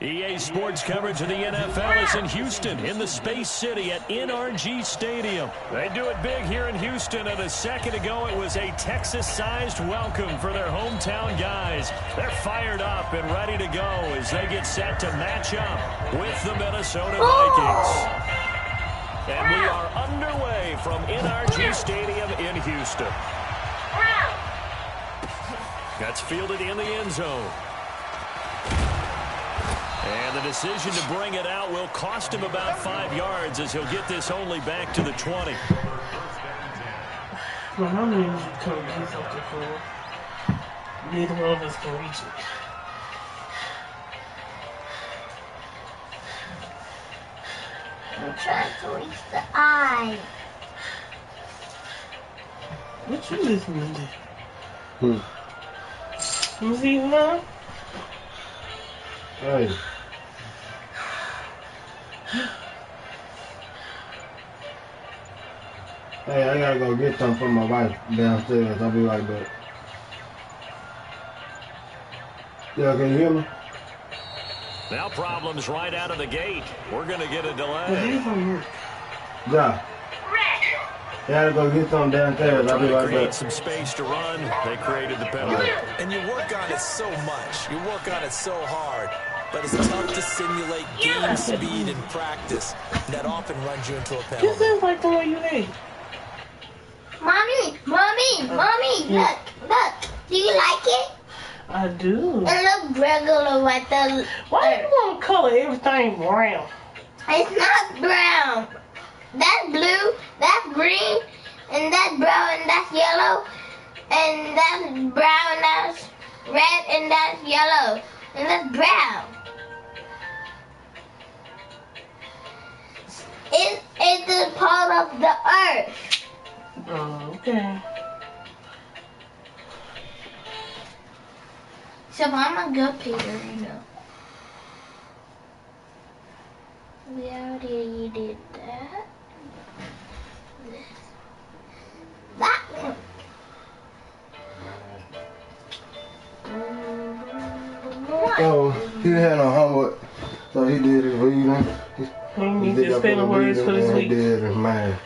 EA Sports coverage of the NFL is in Houston, in the Space City at NRG Stadium. They do it big here in Houston, and a second ago it was a Texas-sized welcome for their hometown guys. They're fired up and ready to go as they get set to match up with the Minnesota Vikings. And we are underway from NRG Stadium in Houston. That's fielded in the end zone. And the decision to bring it out will cost him about 5 yards as he'll get this only back to the 20. Well, I mean, you come do something for him. Neither one of us can reach it. I'm trying to reach the eye. What you listening to? You see him now? Hey. Hey, I gotta go get something from my wife downstairs. I'll be right back. Yeah, can you hear me? Now problems right out of the gate. We're going to get a delay. Yeah. I gotta go get something downstairs. I'll be right back. Some space to run. They created the penalty. And you work on it so much. You work on it so hard. But it's tough to simulate game speed in practice. That often runs you into a penalty. This is like the way you think. Mommy, look. Do you like it? I do. It looks regular like the... Why do you want to color everything brown? It's not brown. That's blue, that's green, and that's brown, and that's yellow, and that's brown, that's red, and that's yellow, and that's brown. It's a part of the earth. Oh, okay. So I'm a good Peter, you know. We already did that. That one. So, he had no homework, so he did his reading. He needs his spelling words for this week. He did his math.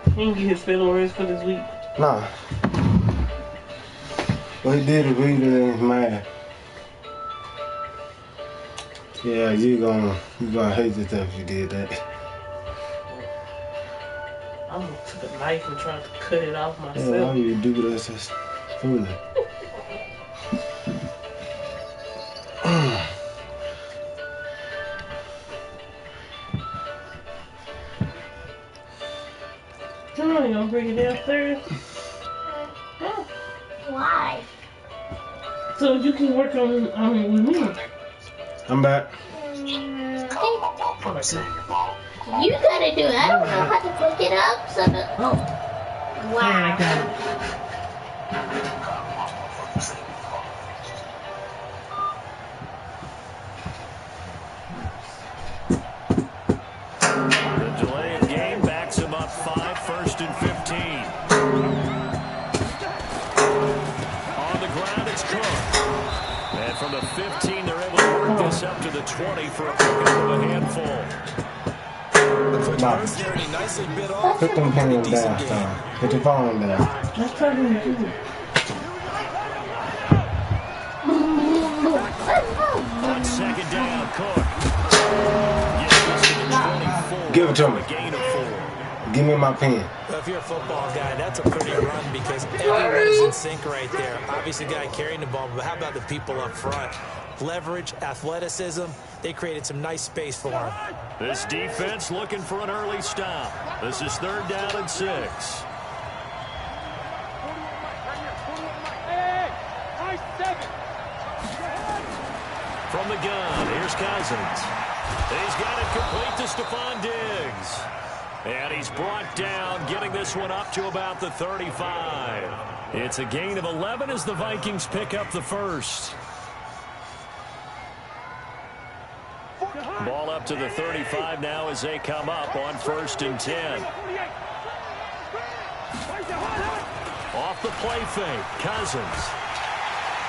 He didn't get his spelling words for this week. Nah. But he did his reading and his math. Yeah, you gonna hate yourself if you did that. I'm gonna take a knife and try to cut it off myself. Yeah, why would you do that? That's foolish. Come on, you gonna bring it downstairs? Why? So you can work on with me. I'm back. You gotta do it. I don't know how to pick it up. So wow. I got it. The delay in game backs him up 5, 1st and 15. On the ground, it's Cook. And from the 15, they're able to work this up to the 20 for a pickup of a handful. Put them pens down, son. Put your phone down. Let's try to do it. On second down, Cook. Give it to me. Give me my pen. Well, if you're a football guy, that's a pretty run because everyone's in sync right there. Obviously, the guy carrying the ball, but how about the people up front? Leverage, athleticism, they created some nice space for him. This defense looking for an early stop. This is 3rd down and 6. From the gun, here's Cousins. He's got it complete to Stephon Diggs. And he's brought down, getting this one up to about the 35. It's a gain of 11 as the Vikings pick up the first. Ball up to the 35 now as they come up on 1st and 10. Off the play fake, Cousins.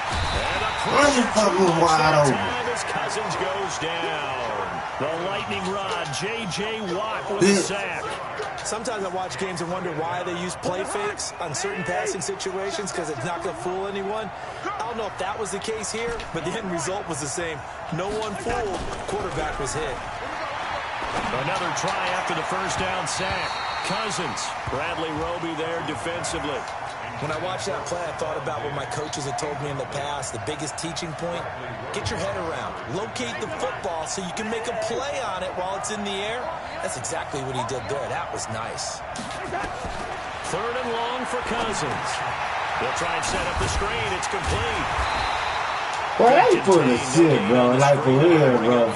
And a fucking wide open. as Cousins goes down. The lightning rod, J.J. Watt with a sack. Sometimes I watch games and wonder why they use play fakes on certain passing situations because it's not going to fool anyone. I don't know if that was the case here, but the end result was the same. No one fooled. Quarterback was hit. Another try after the first down sack. Cousins, Bradley Roby there defensively. When I watched that play, I thought about what my coaches had told me in the past. The biggest teaching point, get your head around. Locate the football so you can make a play on it while it's in the air. That's exactly what he did there. That was nice. 3rd and long for Cousins. They'll try and set up the screen. It's complete. Well, they put a shit, bro. Like for real, bro.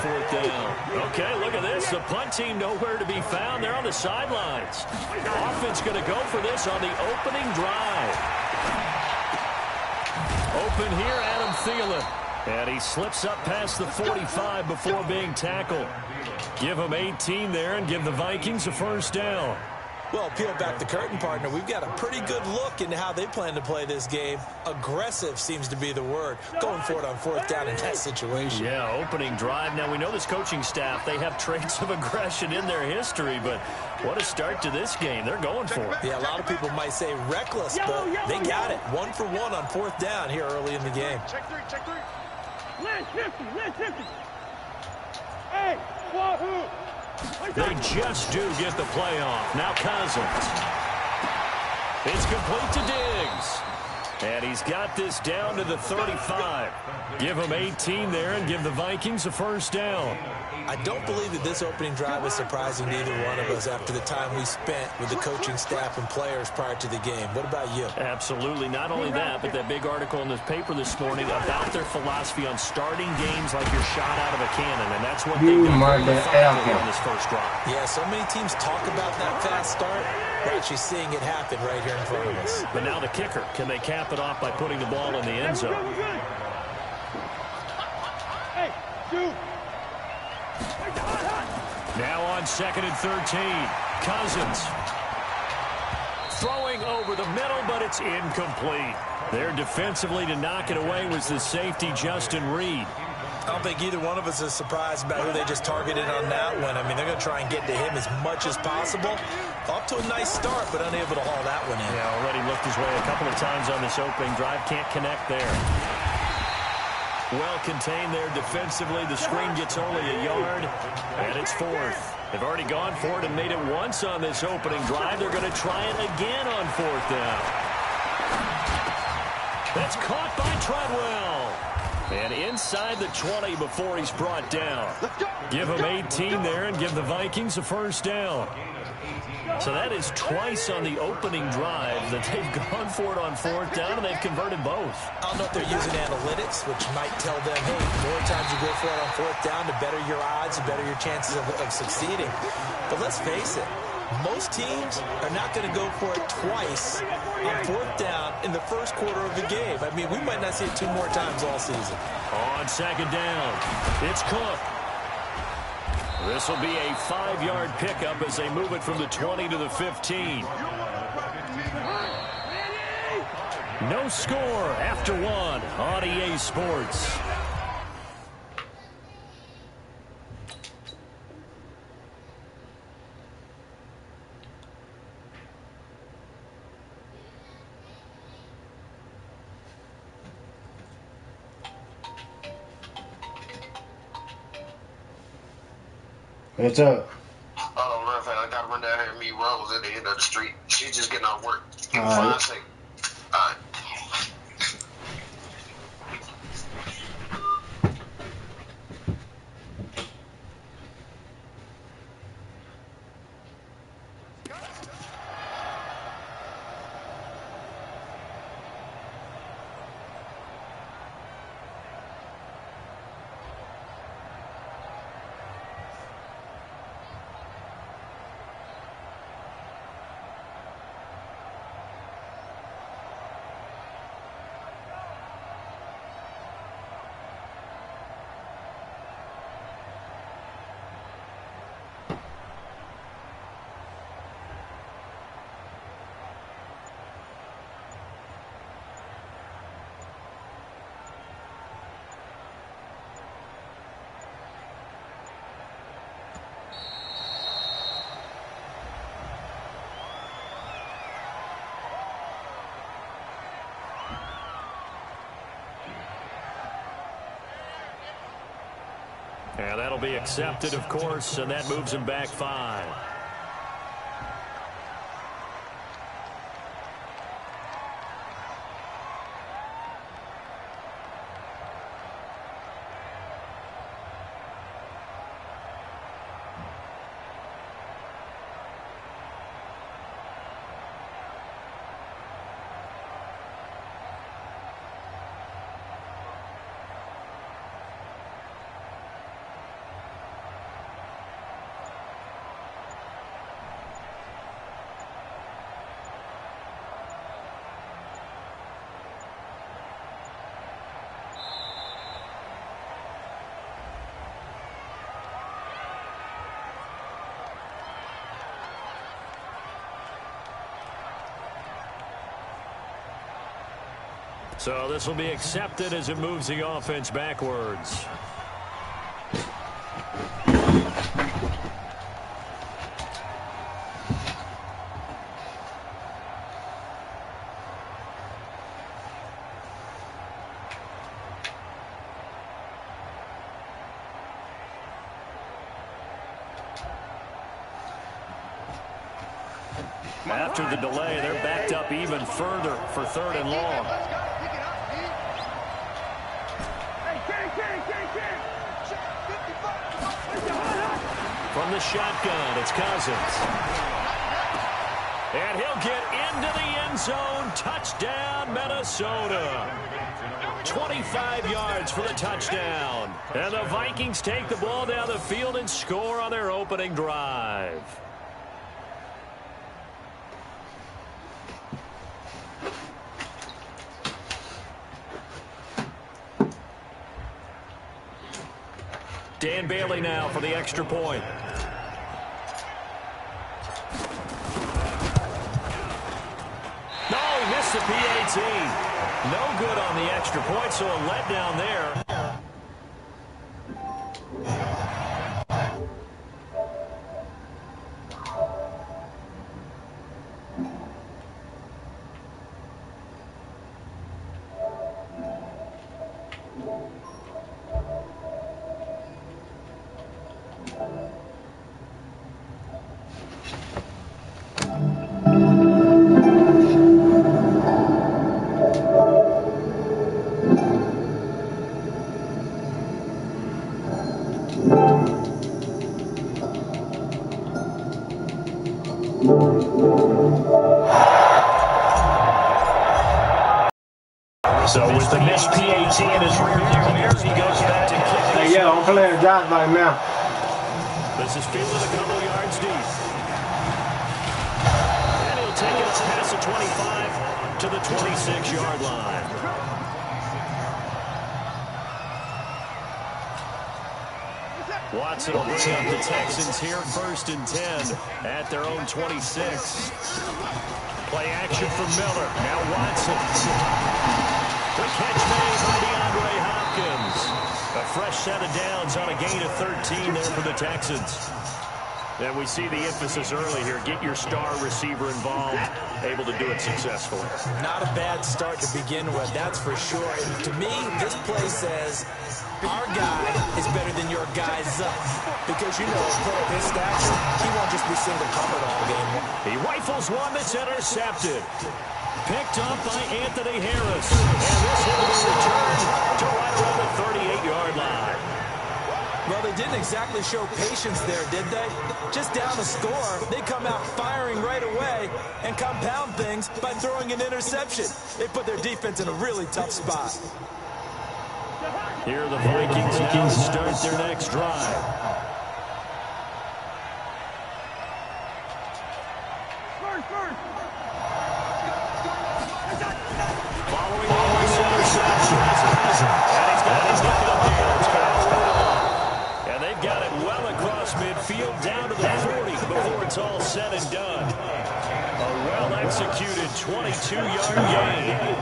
Okay, look at this. The punt team nowhere to be found. They're on the sidelines. Offense going to go for this on the opening drive. Open here, Adam Thielen. And he slips up past the 45 before being tackled. Give him 18 there and give the Vikings a first down. Well, peel back the curtain, partner. We've got a pretty good look into how they plan to play this game. Aggressive seems to be the word. Going for it on 4th down in that situation. Yeah, opening drive. Now, we know this coaching staff, they have traits of aggression in their history, but what a start to this game. They're going for it. Yeah, a lot of people might say reckless, but they got it. 1 for 1 on 4th down here early in the game. Check three. Lance 50. Hey, wahoo! They just do get the play off. Now Cousins. It's complete to Diggs. And he's got this down to the 35. Give him 18 there and give the Vikings a first down. I don't believe that this opening drive is surprising to either one of us after the time we spent with the coaching staff and players prior to the game. What about you? Absolutely. Not only that, but that big article in the paper this morning about their philosophy on starting games like you're shot out of a cannon, and that's what they've done on this first drive. Yeah, so many teams talk about that fast start. We're actually seeing it happen right here in front of us. But now the kicker. Can they cap it off by putting the ball in the end zone? Hey, dude. Now on 2nd and 13. Cousins. Throwing over the middle, but it's incomplete. There defensively to knock it away was the safety, Justin Reed. I don't think either one of us is surprised about who they just targeted on that one. I mean, they're going to try and get to him as much as possible. Off to a nice start, but unable to haul that one in. Yeah, already looked his way a couple of times on this opening drive. Can't connect there. Well contained there defensively. The screen gets only a yard, and it's 4th. They've already gone for it and made it once on this opening drive. They're going to try it again on 4th down. That's caught by Treadwell. And inside the 20 before he's brought down. Give him 18 there and give the Vikings a first down. So that is twice on the opening drive that they've gone for it on 4th down, and they've converted both. I don't know if they're using analytics, which might tell them, hey, the more times you go for it on 4th down, the better your odds, the better your chances of succeeding. But let's face it, most teams are not going to go for it twice on 4th down in the first quarter of the game. I mean, we might not see it 2 more times all season. On 2nd down, it's Cook. This will be a 5-yard pickup as they move it from the 20 to the 15. No score after 1 on EA Sports. What's up? Oh, matter of fact, I gotta run down here and meet Rose at the end of the street. She's just getting off work. Give me All right. 5 seconds. All right. And that'll be accepted, of course, and that moves him back 5. So this will be accepted as it moves the offense backwards. After the delay, they're backed up even further for 3rd and long. From the shotgun, it's Cousins. And he'll get into the end zone. Touchdown, Minnesota. 25 yards for the touchdown. And the Vikings take the ball down the field and score on their opening drive. Dan Bailey now for the extra point. No, he missed the PAT. No good on the extra point, so a letdown there. So with the missed PAT in his rearview mirror, he goes back to kick. Hey, yeah, I'm playing Josh right now. This is fielded a couple yards deep. And he'll take it past the 25 to the 26-yard line. Watson will bring up the Texans here, 1st and 10 at their own 26. Play action for Miller. Now Watson. The catch made by DeAndre Hopkins. A fresh set of downs on a gain of 13 there for the Texans. And we see the emphasis early here. Get your star receiver involved. Able to do it successfully. Not a bad start to begin with, that's for sure. And to me, this play says our guy is better than your guy's up. Because, you know, a player of his stature, he won't just be single covered all game. He rifles one that's intercepted. Picked up by Anthony Harris. And this will be returned to right around the 38-yard line. Well, they didn't exactly show patience there, did they? Just down the score, they come out firing right away and compound things by throwing an interception. They put their defense in a really tough spot. Here are the Vikings now to start their next drive. Following the interception, and he's got his look up here. And they've got it well across midfield down to the 40 before it's all said and done. A well-executed 22-yard gain.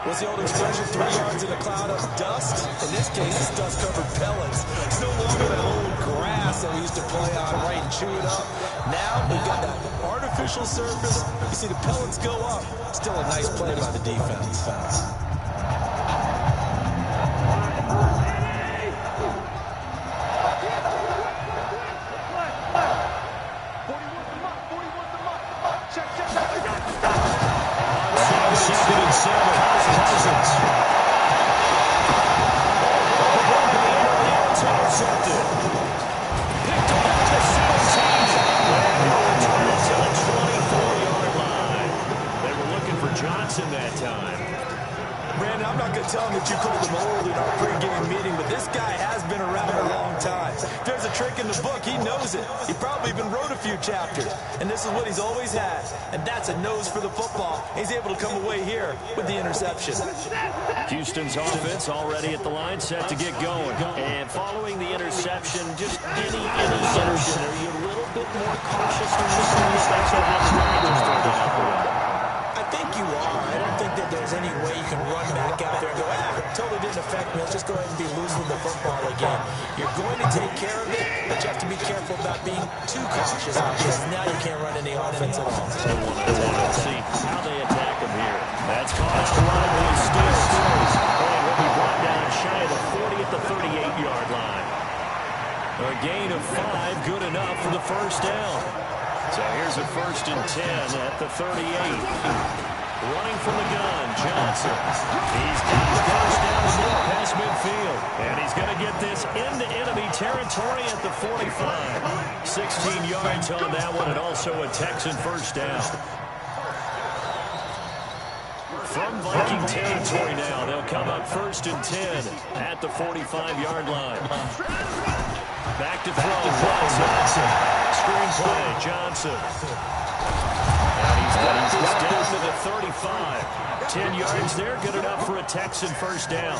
What's the old expression, 3 yards in a cloud of dust? In this case, it's dust-covered pellets. It's no longer that old grass that we used to play on, right, and chew it up. Now, we've got that artificial surface. You see the pellets go up. Still a nice play by the defense. Johnson that time. Brandon, I'm not going to tell him that you called him old in our pregame meeting, but this guy has been around a long time. If there's a trick in the book, he knows it. He probably even wrote a few chapters, and this is what he's always had, and that's a nose for the football. He's able to come away here with the interception. Houston's offense already at the line, set to get going. And following the interception, just any interception, are you a little bit more cautious than this one? I think you are. I don't think that there's any way you can run back out there and go, totally didn't affect me. Let's just go ahead and be loose with the football again. You're going to take care of it, but you have to be careful about being too cautious because now you can't run any offense at all. Let's see how they attack him here. That's caught out wide with his steals. And will be brought down shy of the 40 at the 38-yard line. A gain of 5, good enough for the first down. So here's a 1st and 10 at the 38. Running from the gun, Johnson. He's got the first down past midfield. And he's going to get this into enemy territory at the 45. 16 yards on that one, and also a Texan first down. From Viking territory now, they'll come up 1st and 10 at the 45-yard line. Back to throw, Johnson. Screenplay, Johnson. And he's got this down to the 35. 10 yards there, good enough for a Texan first down.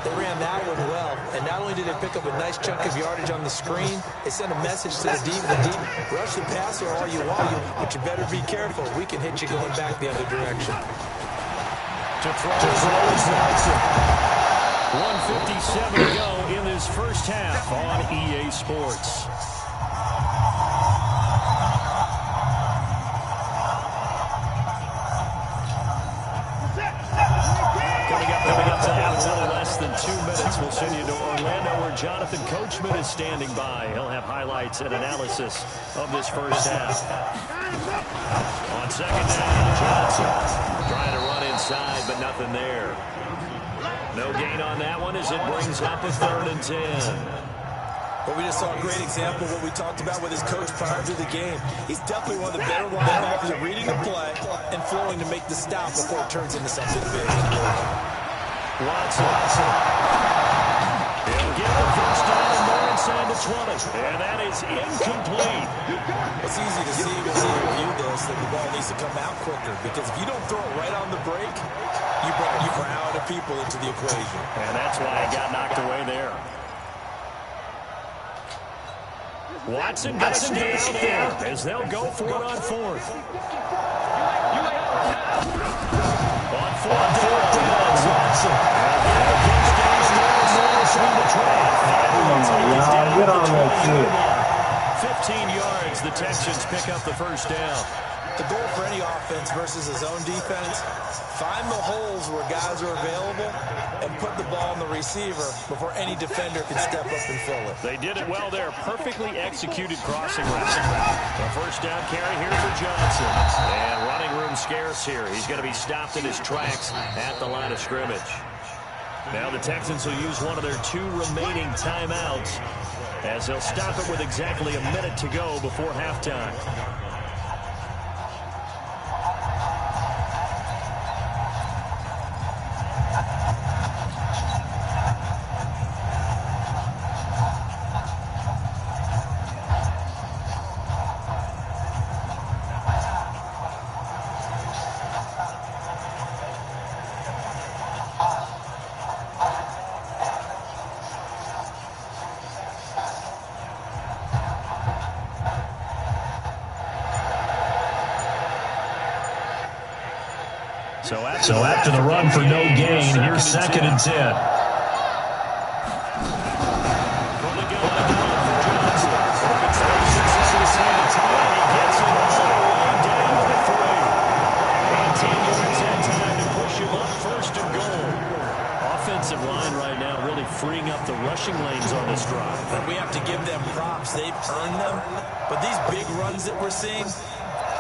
They ran that one well, and not only did they pick up a nice chunk of yardage on the screen, they sent a message to the deep. Rush the passer all you want, but you better be careful. We can hit you going back the other direction. To throw Johnson. 1:57 to go in this first half on EA Sports. Coming up to have a little less than 2 minutes. We'll send you to Orlando where Jonathan Coachman is standing by. He'll have highlights and analysis of this first half. On second down, Johnson trying to run inside, but nothing there. No gain on that one as it brings up a 3rd and 10. Well, we just saw a great example of what we talked about with his coach prior to the game. He's definitely one of the better linebackers at reading the play and flowing to make the stop before it turns into something big. Watson. He'll get the first down and more inside the 20. And that is incomplete. It's easy to see when you review this that the ball needs to come out quicker because if you don't throw it right on the break, you bring a crowd of people into the equation. And that's why it got knocked away there. Watson got to stay out there as they'll go for it on 4th. On 4th down, Watson. Get on that 15 yards, the Texans pick up the first down. The goal for any offense versus his own defense, find the holes where guys are available and put the ball on the receiver before any defender can step up and fill it. They did it well there. Perfectly executed crossing route. The first down carry here for Johnson. And running room scarce here. He's going to be stopped in his tracks at the line of scrimmage. Now the Texans will use one of their 2 remaining timeouts as they'll stop it with exactly a minute to go before halftime. So after the run for no gain, here's 2nd and 10. Offensive line right now really freeing up the rushing lanes on this drive. And we have to give them props. They've earned them. But these big runs that we're seeing,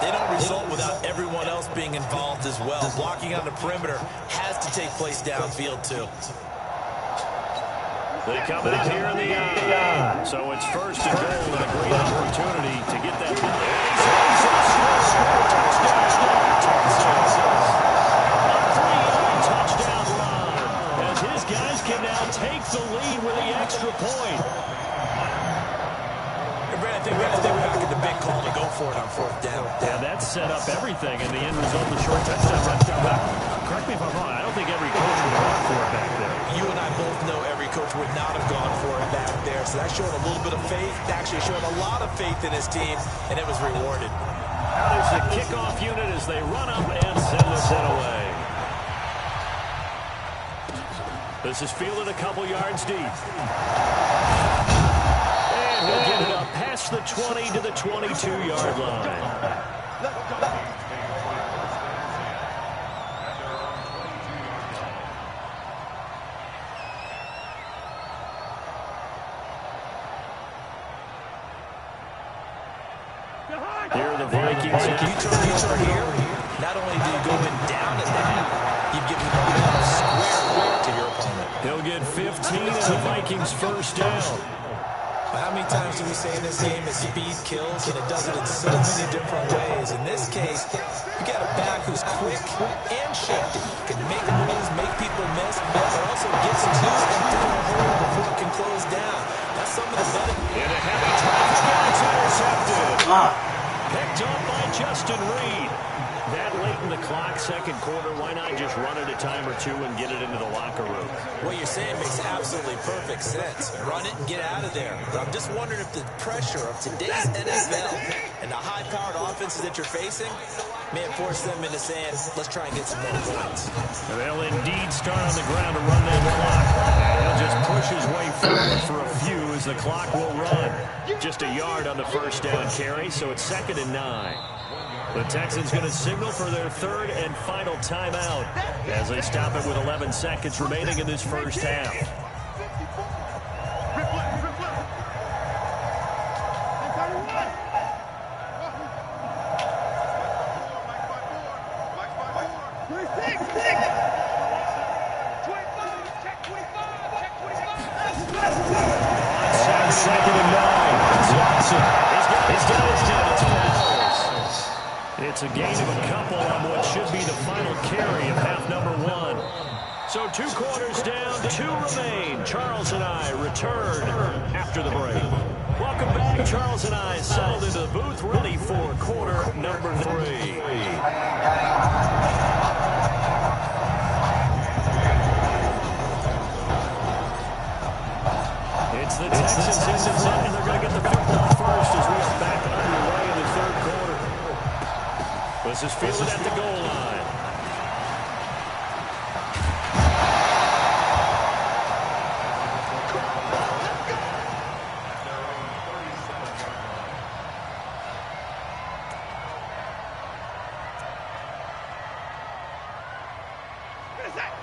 they don't result without everyone else being involved as well. Blocking on the perimeter has to take place downfield too. They come out here in the eye. So it's 1st and goal and a great opportunity to get that. Touchdown run as his guys can now take the lead with the extra point. I think we're back at the big call to go for it on 4th down. Yeah, that set up everything, and the end result, the short touchdown run. Correct me if I'm wrong. I don't think every coach would have gone for it back there. You and I both know every coach would not have gone for it back there. So that showed a little bit of faith. Actually showed a lot of faith in his team, and it was rewarded. Now there's the kickoff unit as they run up and send this in away. This is fielded a couple yards deep. And he'll get it up past the 20 to the 22-yard line. Here are the Vikings. You turn here, not only do you go in down at that, you give them a square to your opponent. He'll get 15 and the Vikings 1st down. How many times do we say in this game that speed kills, and it does it in so many different ways? In this case, you got a back who's quick and shifty, can make moves, make people miss, but also gets to and through a hole before it can close down. That's some of the benefit. In a heavy traffic, it's intercepted. Picked up by Justin Reed. That late in the clock, 2nd quarter, why not just run it a time or two and get it into the locker room? What you're saying makes absolutely perfect sense. Run it and get out of there. But I'm just wondering if the pressure of today's NFL and the high-powered offenses that you're facing may have forced them into saying, let's try and get some more points. They'll indeed start on the ground to run that clock. He'll just push his way forward for a few as the clock will run. Just a yard on the 1st down carry, so it's 2nd and 9. The Texans going to signal for their 3rd and final timeout as they stop it with 11 seconds remaining in this 1st half. It's a gain of a couple on what should be the final carry of half number 1. So 2 quarters down, 2 remain. Charles and I return after the break. Welcome back. Charles and I settled into the booth, ready for quarter number 3. It's the Texans in the front, and they're going to get the football first as we are back underway in the 3rd quarter. This is fielded at the goal line.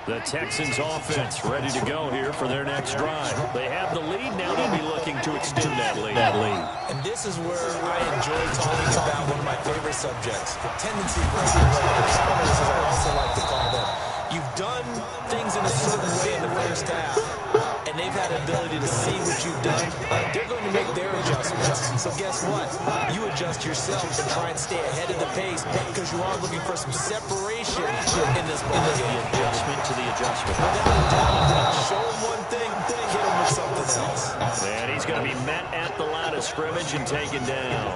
The Texans offense ready to go here for their next drive. They have the lead. Now they'll be looking to extend that lead. And this is where I enjoy talking about one of my favorite subjects, tendency breakers, or counters as I also like to call them. You've done things in a certain way in the 1st half, and they've had the ability to see what you've done. They're going to make their adjustments. So guess what? You adjust yourself and try and stay ahead of the pace because you are looking for some separation in this ball game. The adjustment to the adjustment. Without a doubt, show them one thing, hit them with something else. And he's going to be met at the line of scrimmage and taken down.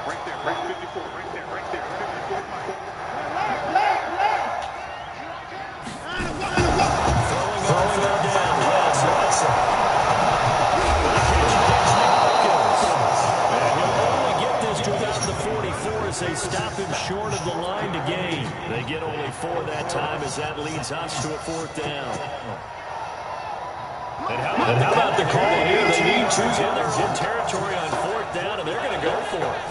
Right there, right 54, right there, right there, 54. They stop him short of get only 4 that time as that leads us to a 4th down. And how about the call here? They need to in their own territory on 4th down, and they're going to go for it.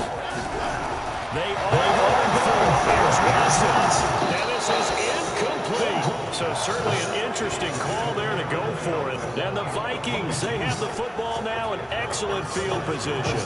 They are going for it. Here's Watson. And this is incomplete. So certainly an interesting call there to go for it. And the Vikings, they have the football now in excellent field position.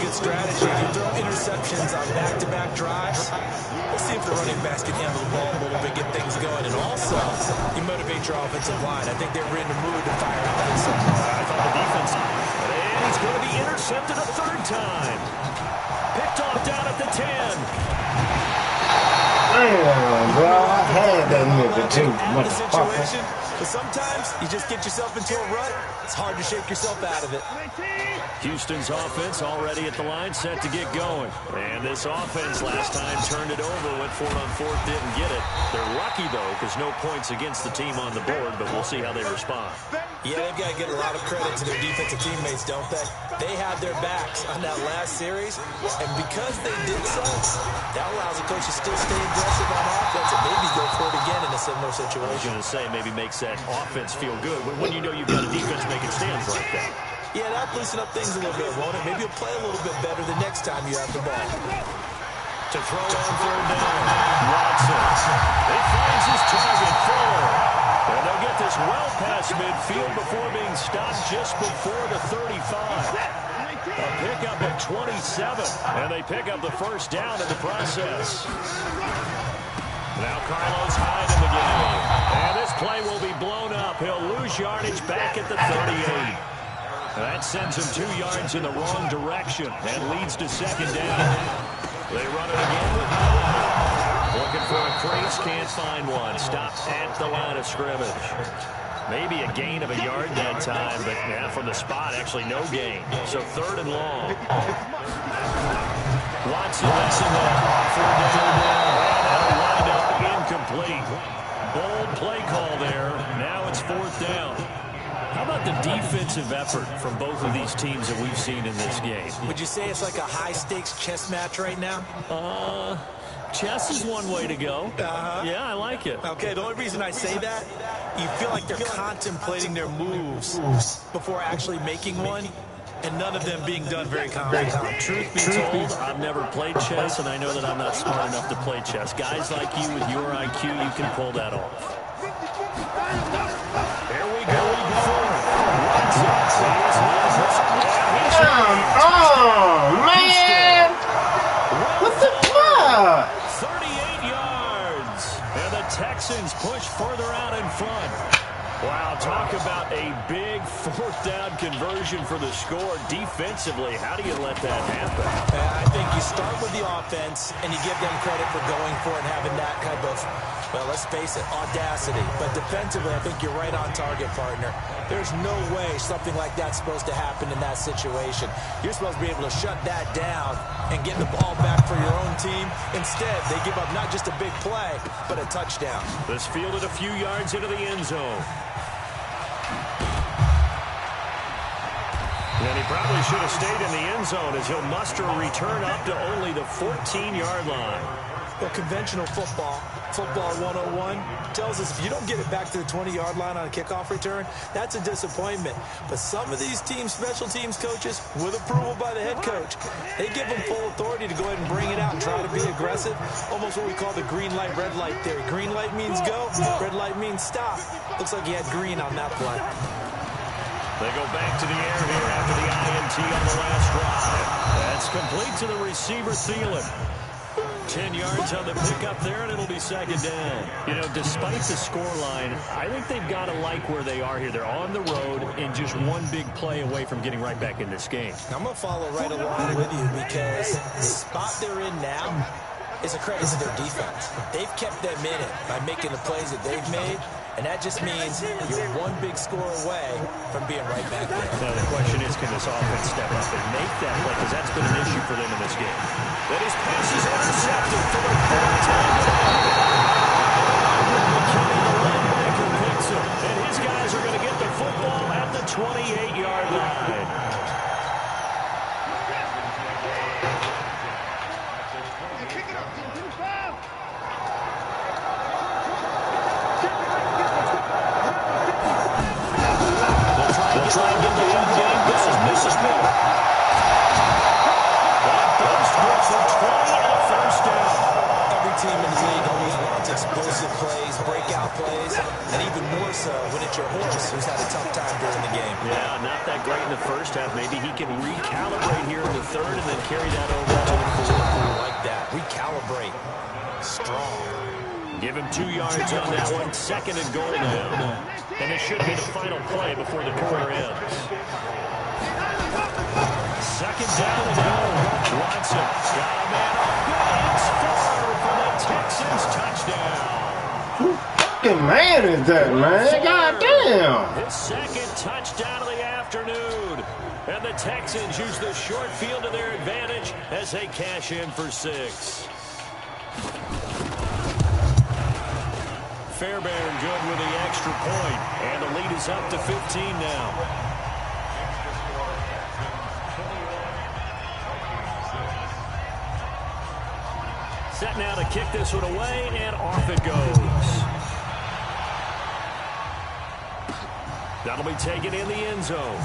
Strategy. You throw interceptions on back-to-back drives. Let's see if the running backs can handle the ball a little bit, get things going. And also, you motivate your offensive line. I think they're in the mood to fire out this. I thought the defense. And he's going to be intercepted a 3rd time. Picked off down at the 10. Damn, bro. I had that nigga too, motherfucker. But sometimes you just get yourself into a rut. It's hard to shake yourself out of it. Houston's offense already at the line, set to get going. And this offense last time turned it over, went for it on 4th, didn't get it. They're lucky, though, because no points against the team on the board, but we'll see how they respond. Yeah, they've got to get a lot of credit to their defensive teammates, don't they? They had their backs on that last series, and because they did so, that allows the coach to still stay aggressive on offense and maybe go for it again in a similar situation. I was going to say, maybe makes that offense feel good when you know you've got a defense making stands like that. Yeah, that'll loosen up things a little bit, won't it? Maybe you'll play a little bit better the next time you have the ball. To throw on 3rd down, Watson. He finds his target, Fuller. And they'll get this well past midfield before being stopped just before the 35. A pickup of 27, and they pick up the 1st down in the process. Now Carlos Hyde in the game. And this play will be blown up. He'll lose yardage back at the 38. That sends him 2 yards in the wrong direction and leads to 2nd down. They run it again with Hyde. Looking for a crease, can't find one. Stopped at the line of scrimmage. Maybe a gain of a yard that time, but yeah, from the spot, actually no gain. So 3rd and long. Watson lets him up. 4th down. And lined up incomplete. Bold play call there. Now it's 4th down. How about the defensive effort from both of these teams that we've seen in this game? Would you say it's like a high-stakes chess match right now? Chess is one way to go. Yeah, I like it. Okay, the only reason I say that, you feel like they're contemplating their moves before actually making one, and none of them being done very calmly. Truth be told, I've never played chess, and I know that I'm not smart enough to play chess. Guys like you with your IQ, you can pull that off. Here we go. Oh, man! What the fuck? 38 yards. And the Texans push further out in front. Wow, talk about a big 4th down conversion for the score. Defensively, how do you let that happen? I think you start with the offense, and you give them credit for going for it and having that kind of, well, let's face it, audacity. But defensively, I think you're right on target, partner. There's no way something like that's supposed to happen in that situation. You're supposed to be able to shut that down and get the ball back for your own team. Instead, they give up not just a big play, but a touchdown. This fielded a few yards into the end zone. And he probably should have stayed in the end zone as he'll muster a return up to only the 14-yard line. Well, conventional football 101, tells us if you don't get it back to the 20-yard line on a kickoff return, that's a disappointment. But some of these teams, special teams coaches, with approval by the head coach, they give them full authority to go ahead and bring it out and try to be aggressive. Almost what we call the green light, red light theory. Green light means go, red light means stop. Looks like he had green on that play. They go back to the air here after the INT on the last drive. That's complete to the receiver, Thielen. 10 yards on the pickup there, and it'll be 2nd down. You know, despite the scoreline, I think they've got to like where they are here. They're on the road and just one big play away from getting right back in this game. I'm going to follow right along with you because the spot they're in now is a credit to their defense. They've kept them in it by making the plays that they've made. And that just means you're one big score away from being right back there. Now the question is, can this offense step up and make that play? Because that's been an issue for them in this game. That his pass is intercepted for the third time today. McKinney, the linebacker, picks him. And his guys are going to get the football at the 28-yard line. Try to get the end game. This is Mississippi. That burst good for 20 and a first down. Every team in the league always wants explosive plays, breakout plays, and even more so when it's your horse who's had a tough time during the game. Yeah, not that great in the first half. Maybe he can recalibrate here in the third and then carry that over to the fourth. I like that. Recalibrate. Strong. Give him 2 yards on that one. Second and goal now. And it should be the final play before the quarter ends. Second down and goal. Watson got a man open. It's far for the Texans touchdown. Who fucking man is that, man? God damn. His second touchdown of the afternoon. And the Texans use the short field to their advantage as they cash in for 6. Fairbairn good with the extra point, and the lead is up to 15 now. Set now to kick this one away, and off it goes. That'll be taken in the end zone.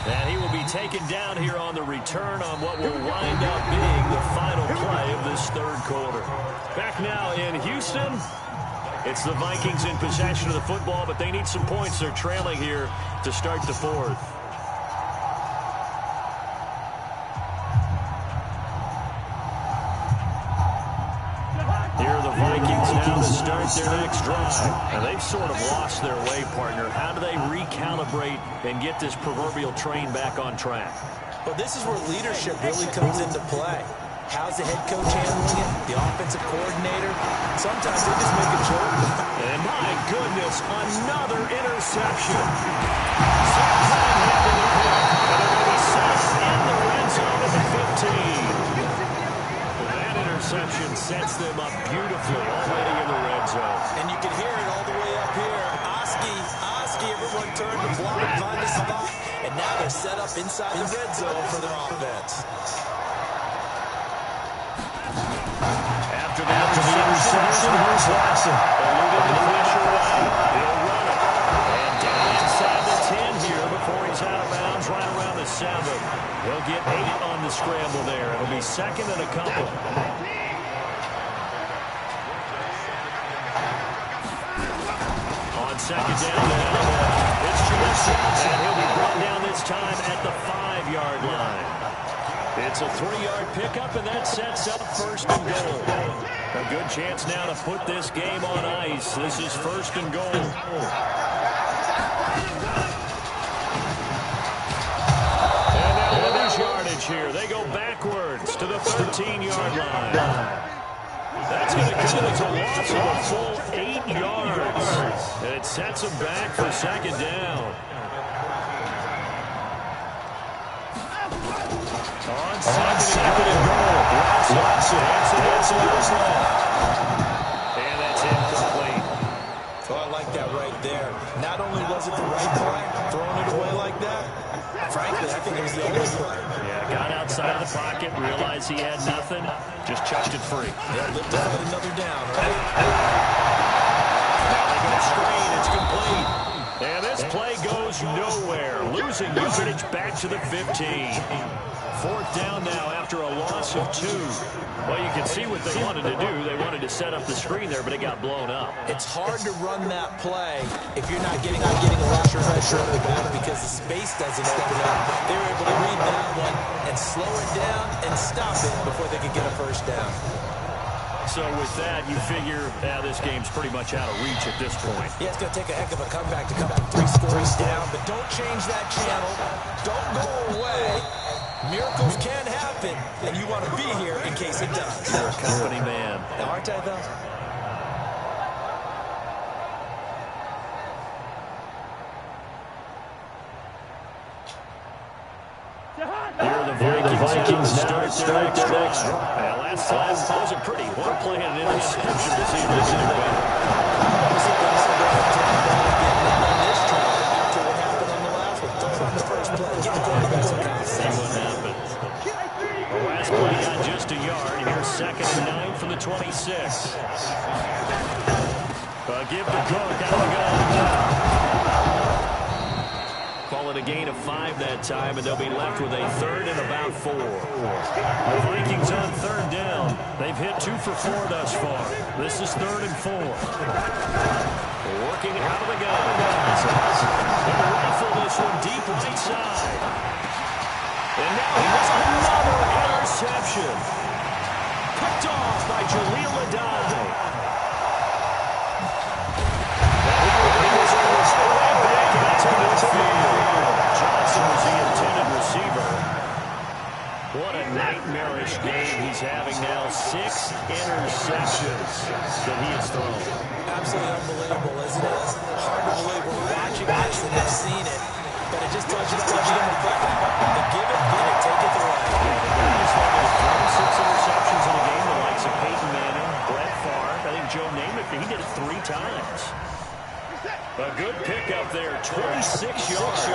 And he will be taken down here on the return on what will wind up being the final play of this third quarter. Back now in Houston. It's the Vikings in possession of the football, but they need some points. They're trailing here to start the fourth. Here are the Vikings now to start their next drive. And they've sort of lost their way, partner. How do they recalibrate and get this proverbial train back on track? Well, this is where leadership really comes into play. How's the head coach handling it? The offensive coordinator? Sometimes they just make a joke. And my goodness, another interception. Sometime after the pick, and they're going to be set in the red zone at the 15. That interception sets them up beautifully already in the red zone. And you can hear it all the way up here. Oski, everyone turned to block, find a spot, and now they're set up inside the red zone for their offense. After the interception, here's Watson. Eluding the pressure away. He'll run it. And down inside the 10 here before he's out of bounds, right around the 7. He'll get 8 on the scramble there. It'll be second and a couple. On second down now, it's Trubisky. And he'll be brought down this time at the 5-yard line. It's a 3-yard pickup, and that sets up first and goal. A good chance now to put this game on ice. This is first and goal. And now with his yardage here, they go backwards to the 13-yard line. That's going to come as a loss of a full 8 yards. And it sets them back for second down. On second and goal. Watson. And that's incomplete. Oh, I like that right there. Not only was it the right play, throwing it away like that, frankly, I think it was the only play. Yeah, got outside of the pocket, realized he had nothing, just chucked it free. Yeah, live to fight another down, right? Now they go screen, it's complete. And this play goes nowhere. Losing yardage back to the 15. Fourth down now after a loss of 2. Well, you can see what they wanted to do. They wanted to set up the screen there, but it got blown up. It's hard to run that play if you're not getting a rusher pressure on the back because the space doesn't open up. They were able to read that one and slow it down and stop it before they could get a first down. So with that, you figure this game's pretty much out of reach at this point. Yeah, it's going to take a heck of a comeback to come from 3 scores down, but don't change that channel. Don't go away. Miracles can happen, and you want to be here in case it does. You're a company man. Now, aren't I, though? Vikings start their next drive. Well, last time wasn't pretty. We're playing an interception to see if they can do better. See what happens. The last play got just a yard. Here's 2nd and 9 from the 26. Give the Cook out of the gun. Call it a gain of 5 that time, and they'll be left with a 3rd and about 4. The Vikings on 3rd down. They've hit 2 for 4 thus far. This is 3rd and 4. Working out of the gun. They'll rifle this one deep right side. And now here's another interception. Picked off by Jaleel Adai. Johnson was the intended receiver. What a nightmarish game he's having now. 6 interceptions that he has thrown. Absolutely unbelievable, isn't it? Hard to believe we're watching this and have seen it, but it just tells you that much in the football. To give it, get it, take it the right. He's thrown 6 interceptions in a game, the likes of Peyton Manning, Brett Favre. I think Joe Namath, he did it 3 times. A good pickup there, 26 yards.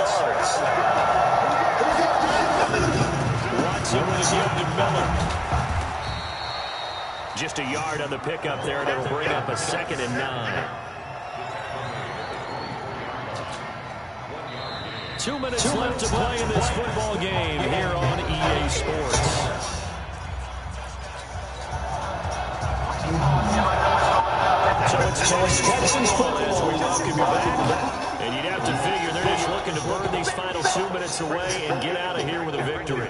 Watson with a give to Miller. Just a yard on the pickup there, and it'll bring up a 2nd and 9. 2 minutes left to play in this football game here on EA Sports. So it's Texans football as we welcome you back. And you'd have to figure they're just looking to burn these final 2 minutes away and get out of here with a victory.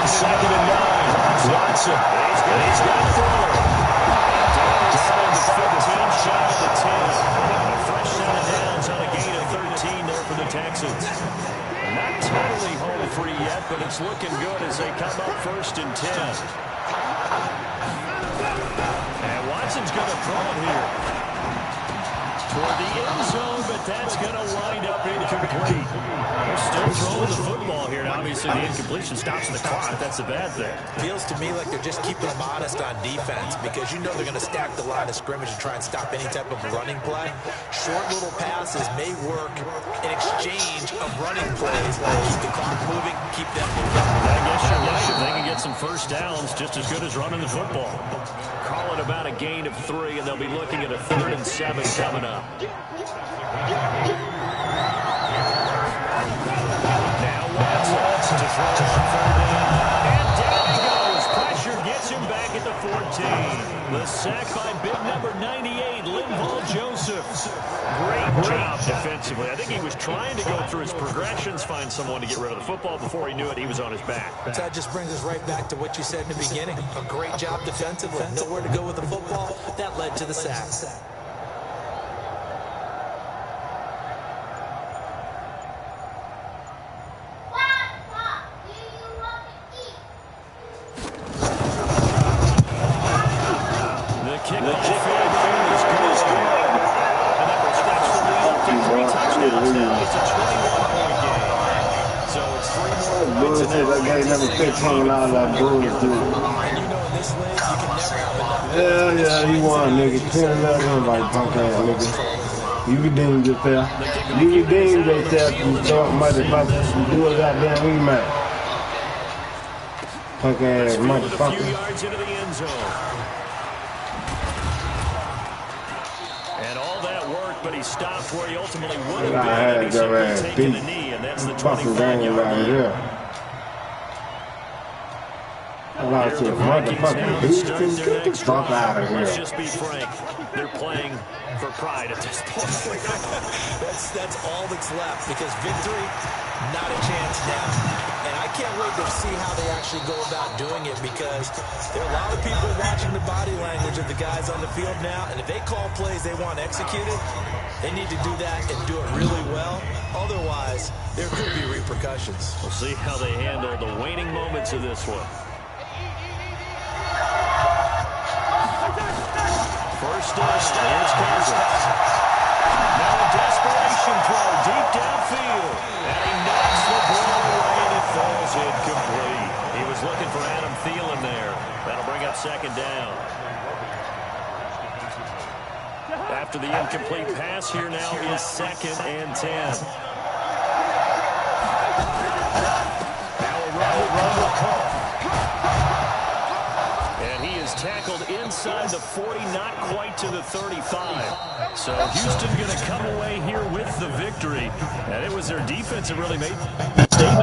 Second and 9. Watson. He's got it. Down to 15, shot at the 10. A fresh set of downs on a gain of 13 there for the Texans. Not totally home free yet, but it's looking good as they come up 1st and 10. And Watson's going to throw it here toward the end zone, but that's going to wind up incomplete. They're still throwing the football here, and obviously the incompletion stops the clock. That's a bad thing. Feels to me like they're just keeping them honest on defense because you know they're going to stack the line of scrimmage and try and stop any type of running play. Short little passes may work in exchange of running plays. Keep the clock moving, keep them moving. I guess you're right. If they can get some first downs, just as good as running the football. Call it about a gain of 3, and they'll be looking at a 3rd and 7 coming up. Now Watson to throw on 3rd down. And down he goes. Pressure gets him back at the 14. The sack by big number 98, Linval Joseph. Great job defensively. I think he was trying to go through his progressions, find someone to get rid of the football. Before he knew it, he was on his back. That just brings us right back to what you said in the beginning. A great job defensively. Nowhere to go with the football. That led to the sacks. Yeah, he won, nigga. 10-11, like punk ass nigga. You redeemed yourself. You redeemed yourself. You thought motherfucker do a goddamn rematch. Punk ass motherfucker. A few yards into the end zone. And all that worked, but he stopped where he ultimately would have been. He's simply taking a knee, and that's the 25-yard line. About to motherfucking Houston, get the fuck out of here. Let's just be frank. They're playing for pride at this point. that's all that's left because victory, not a chance now. And I can't wait to see how they actually go about doing it because there are a lot of people watching the body language of the guys on the field now. And if they call plays they want executed, they need to do that and do it really well. Otherwise, there could be repercussions. We'll see how they handle the waning moments of this one. First down, here's Kansas. Now a desperation throw deep downfield. And he knocks the ball away, and it falls incomplete. He was looking for Adam Thielen there. That'll bring up second down. After the incomplete pass, here now is 2nd and 10. Now a run will come. And he is tackled inside the 40, not quite to the 35. So Houston going to come away here with the victory. And it was their defense that really made the statement.